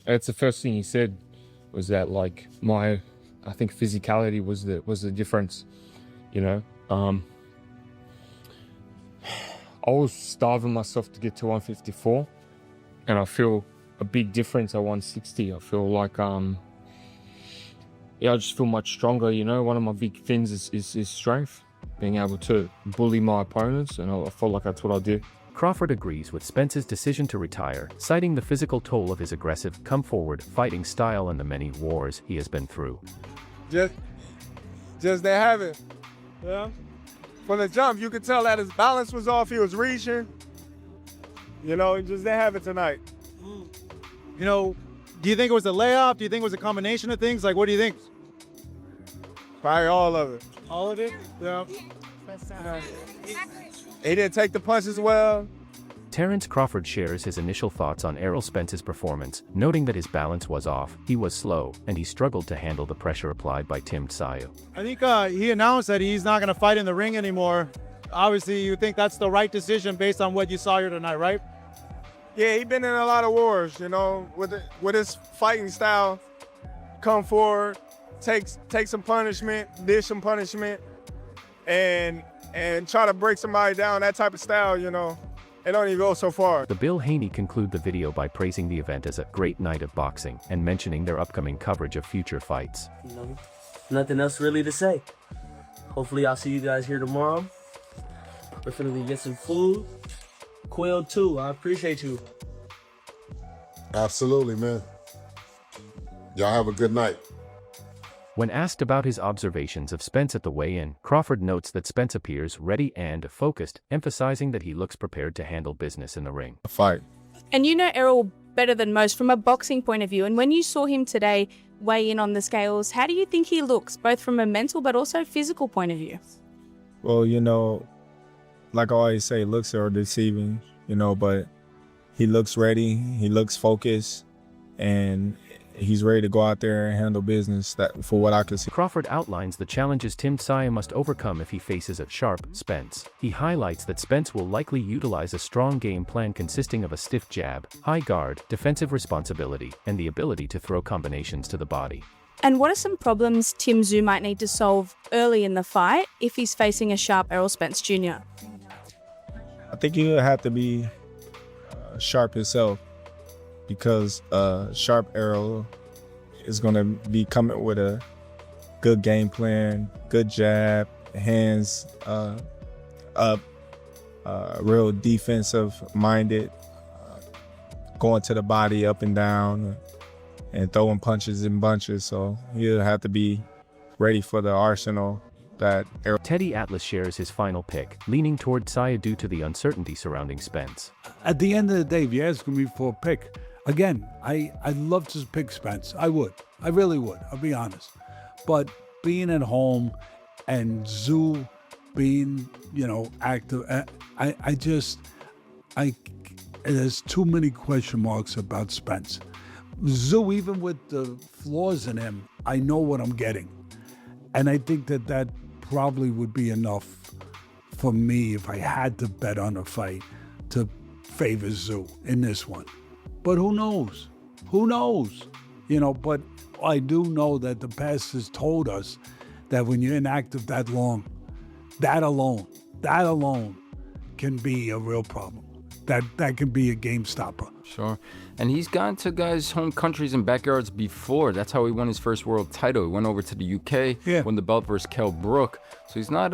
It's the first thing he said was that like I think physicality was the difference, you know. I was starving myself to get to 154, and I feel a big difference at 160. I feel like I just feel much stronger, you know. One of my big things is strength, being able to bully my opponents, and I feel like that's what I do. Crawford agrees with Spence's decision to retire, citing the physical toll of his aggressive, come-forward fighting style and the many wars he has been through. Just didn't have it. Yeah. From the jump, you could tell that his balance was off. He was reaching. You know, he just didn't have it tonight. You know, do you think it was a layoff? Do you think it was a combination of things? Like, what do you think? Probably all of it. All of it? Yeah. He didn't take the punches well. Terence Crawford shares his initial thoughts on Errol Spence's performance, noting that his balance was off, he was slow, and he struggled to handle the pressure applied by Tim Tszyu. I think he announced that he's not going to fight in the ring anymore. Obviously, you think that's the right decision based on what you saw here tonight, right? Yeah, he's been in a lot of wars, you know, with his fighting style. Come forward, take some punishment, dish some punishment, and try to break somebody down, that type of style, you know. It don't even go so far. The Bill Haney conclude the video by praising the event as a great night of boxing and mentioning their upcoming coverage of future fights. Nothing else really to say. Hopefully I'll see you guys here tomorrow. We're finna get some food. Quill too, I appreciate you. Absolutely, man. Y'all have a good night. When asked about his observations of Spence at the weigh-in, Crawford notes that Spence appears ready and focused, emphasizing that he looks prepared to handle business in the ring. A fight. And you know Errol better than most from a boxing point of view. And when you saw him today weigh in on the scales, how do you think he looks, both from a mental but also physical point of view? Well, you know, like I always say, looks are deceiving, you know, but he looks ready, he looks focused, and he's ready to go out there and handle business, that for what I can see. Crawford outlines the challenges Tim Tszyu must overcome if he faces a sharp Spence. He highlights that Spence will likely utilize a strong game plan consisting of a stiff jab, high guard, defensive responsibility, and the ability to throw combinations to the body. And what are some problems Tim Tszyu might need to solve early in the fight if he's facing a sharp Errol Spence Jr.? I think he'll have to be sharp himself, because sharp Errol is going to be coming with a good game plan, good jab, hands up, real defensive-minded, going to the body up and down, and throwing punches in bunches. So he'll have to be ready for the arsenal that Errol. Teddy Atlas shares his final pick, leaning toward Tszyu due to the uncertainty surrounding Spence. At the end of the day, if you're asking me for a pick, again, I'd love to pick Spence. I would. I really would. I'll be honest. But being at home and Tszyu being, you know, active, there's too many question marks about Spence. Tszyu, even with the flaws in him, I know what I'm getting. And I think that probably would be enough for me if I had to bet on a fight to favor Tszyu in this one. But who knows? Who knows? You know, but I do know that the past has told us that when you're inactive that long, that alone can be a real problem. That can be a game stopper. Sure. And he's gone to guys' home countries and backyards before. That's how he won his first world title. He went over to the UK, won the belt versus Kell Brook. So he's not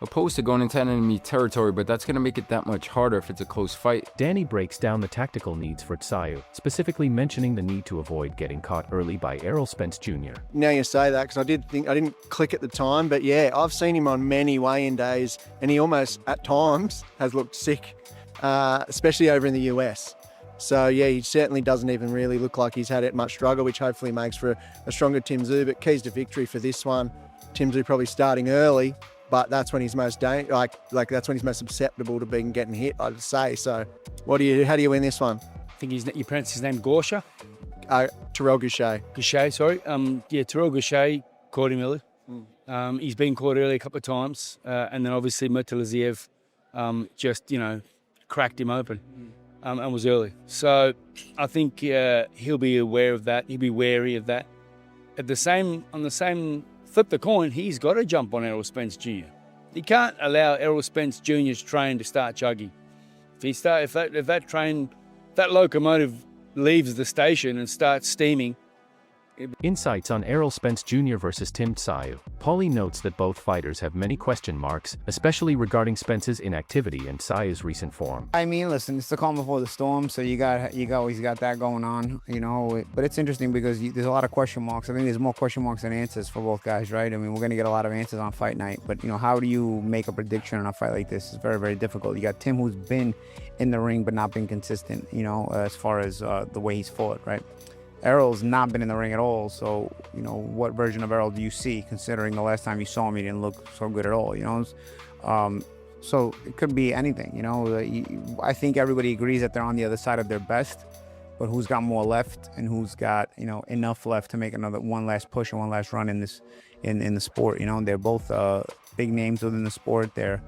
opposed to going into enemy territory, but that's going to make it that much harder if it's a close fight. Danny breaks down the tactical needs for Tszyu, specifically mentioning the need to avoid getting caught early by Errol Spence Jr. Now you say that, because I didn't click at the time, but yeah, I've seen him on many weigh-in days, and he almost, at times, has looked sick, especially over in the US. So yeah, he certainly doesn't even really look like he's had much struggle, which hopefully makes for a stronger Tim Tszyu. But keys to victory for this one, Tim Tszyu probably starting early, but that's when he's most that's when he's most susceptible to getting hit, I'd say. So, how do you win this one? I think you pronounce his name Gorsha. Terrell Goucher. Goucher, sorry. Terrell Goucher caught him early. He's been caught early a couple of times, and then obviously Murtalaziev just cracked him open. and was early. So I think he'll be aware of that. He'll be wary of that. On the same flip the coin, he's got to jump on Errol Spence Jr. He can't allow Errol Spence Jr.'s train to start chugging. If that locomotive leaves the station and starts steaming. Insights on Errol Spence Jr. versus Tim Tszyu. Paulie notes that both fighters have many question marks, especially regarding Spence's inactivity and Tszyu's recent form. I mean, listen, it's the calm before the storm, so you always got that going on, you know. But it's interesting because there's a lot of question marks. I think there's more question marks than answers for both guys, right? I mean, we're gonna get a lot of answers on fight night, but you know, how do you make a prediction on a fight like this? It's very, very difficult. You got Tim, who's been in the ring but not been consistent, you know, as far as the way he's fought, right? Errol's not been in the ring at all, so, you know, what version of Errol do you see, considering the last time you saw him, he didn't look so good at all, you know? So it could be anything, you know? I think everybody agrees that they're on the other side of their best, but who's got more left and who's got, you know, enough left to make one last push and one last run in the sport, you know? They're both big names within the sport. They're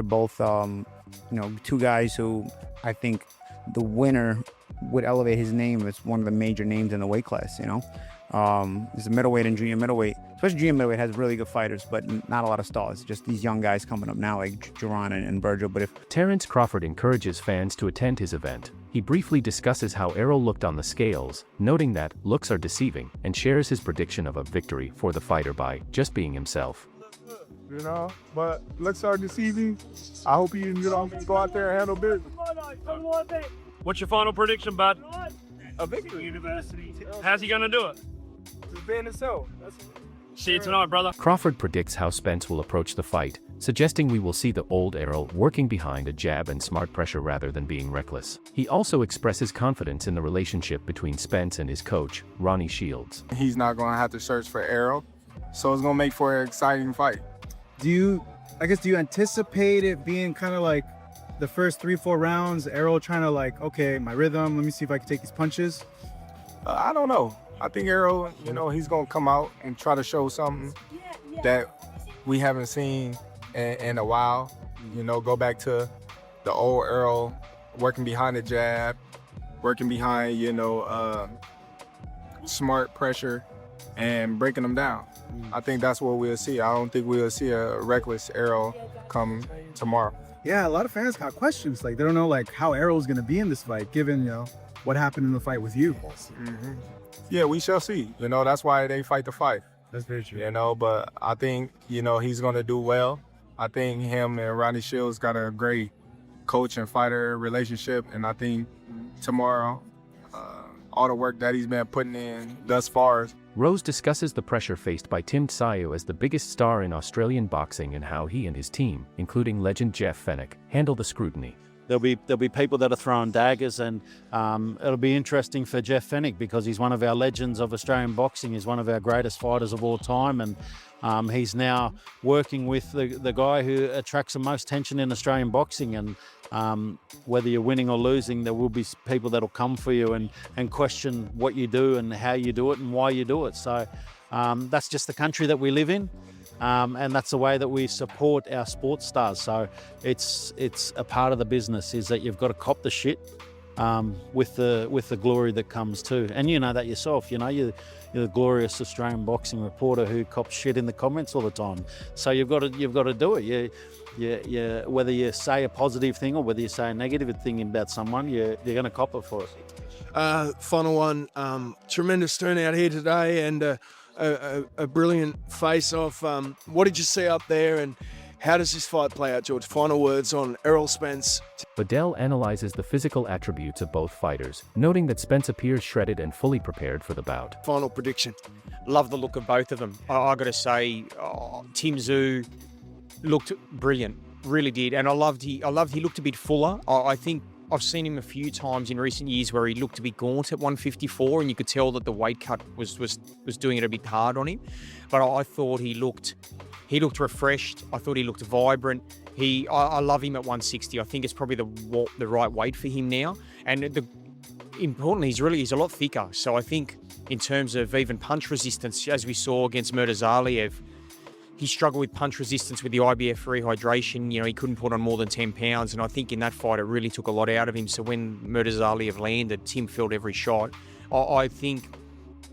both, you know, two guys who I think the winner would elevate his name as one of the major names in the weight class, you know. There's a middleweight and junior middleweight. Especially junior middleweight has really good fighters, but not a lot of stars. Just these young guys coming up now, like Duran and Virgil. But if Terence Crawford encourages fans to attend his event, he briefly discusses how Errol looked on the scales, noting that looks are deceiving, and shares his prediction of a victory for the fighter by just being himself. You know, but looks are deceiving. I hope you know, go out there and handle business. What's your final prediction, bud? A victory. University. How's he gonna do it? Just being himself. See you tonight, brother. Crawford predicts how Spence will approach the fight, suggesting we will see the old Errol working behind a jab and smart pressure rather than being reckless. He also expresses confidence in the relationship between Spence and his coach, Ronnie Shields. He's not going to have to search for Errol, so it's going to make for an exciting fight. Do you anticipate it being kind of like the first 3-4 rounds, Errol trying to like, okay, my rhythm, let me see if I can take these punches? I don't know. I think Errol, you know, he's going to come out and try to show something that we haven't seen in a while. You know, go back to the old Errol, working behind the jab, working behind, you know, smart pressure and breaking them down. I think that's what we'll see. I don't think we'll see a reckless Errol come tomorrow. Yeah, a lot of fans got questions. Like, they don't know like how Errol's going to be in this fight, given, you know, what happened in the fight with you. Mm-hmm. Yeah, we shall see. You know, that's why they fight the fight. That's very true. You know, but I think, you know, he's going to do well. I think him and Ronnie Shields got a great coach and fighter relationship. And I think tomorrow, all the work that he's been putting in thus far. Rose discusses the pressure faced by Tim Tszyu as the biggest star in Australian boxing and how he and his team, including legend Jeff Fenech, handle the scrutiny. There'll be people that are throwing daggers, and it'll be interesting for Jeff Fenech because he's one of our legends of Australian boxing. He's one of our greatest fighters of all time, and he's now working with the guy who attracts the most attention in Australian boxing. And whether you're winning or losing, there will be people that'll come for you and question what you do and how you do it and why you do it. So that's just the country that we live in. And that's the way that we support our sports stars. So it's a part of the business is that you've got to cop the shit with the glory that comes too. And you know that yourself. You know you're the glorious Australian boxing reporter who cops shit in the comments all the time. So you've got to do it. You whether you say a positive thing or whether you say a negative thing about someone, you're going to cop it for us. Final one. Tremendous turnout here today, and a brilliant face-off. What did you see up there, and how does this fight play out, George? Final words on Errol Spence. Bedell analyzes the physical attributes of both fighters, noting that Spence appears shredded and fully prepared for the bout. Final prediction. Love the look of both of them. I got to say, Tim Tszyu looked brilliant, really did, and I loved he looked a bit fuller. I think I've seen him a few times in recent years where he looked a bit gaunt at 154, and you could tell that the weight cut was doing it a bit hard on him. But I thought he looked refreshed. I thought he looked vibrant. I love him at 160. I think it's probably the right weight for him now. And importantly, he's a lot thicker. So I think in terms of even punch resistance, as we saw against Murdazaliev, he struggled with punch resistance with the IBF rehydration. You know, he couldn't put on more than 10 pounds. And I think in that fight, it really took a lot out of him. So when Murtazaliev landed, Tim felt every shot. I think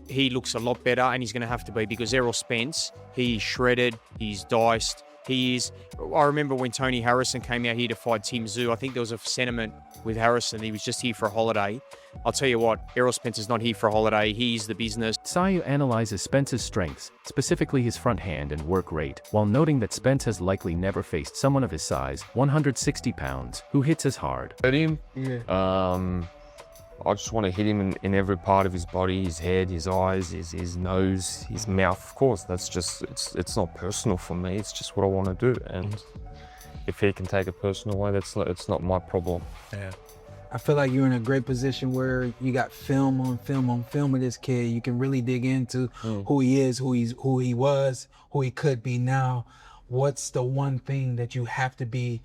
he looks a lot better, and he's going to have to be, because Errol Spence, he's shredded, he's diced. I remember when Tony Harrison came out here to fight Tim Tszyu, I think there was a sentiment with Harrison, he was just here for a holiday. I'll tell you what, Errol Spence is not here for a holiday, he's the business. Tszyu analyzes Spence's strengths, specifically his front hand and work rate, while noting that Spence has likely never faced someone of his size, 160 pounds, who hits as hard. Hurt him? Yeah. I just want to hit him in every part of his body, his head, his eyes, his nose, his mouth. Of course, that's just, it's not personal for me. It's just what I want to do. And if he can take it personal way, it's not my problem. Yeah. I feel like you're in a great position where you got film on film on film of this kid. You can really dig into who he is, who he was, who he could be now. What's the one thing that you have to be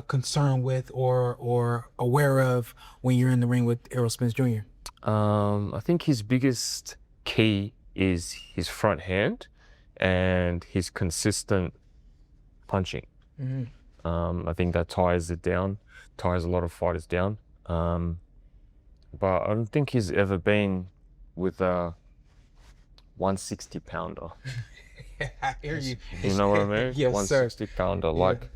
concerned with or aware of when you're in the ring with Errol Spence Jr.? I think his biggest key is his front hand and his consistent punching. I think that ties a lot of fighters down. But I don't think he's ever been with a 160 pounder. I hear you. You know what I mean? Yes, 160 pounder. Yeah. Like,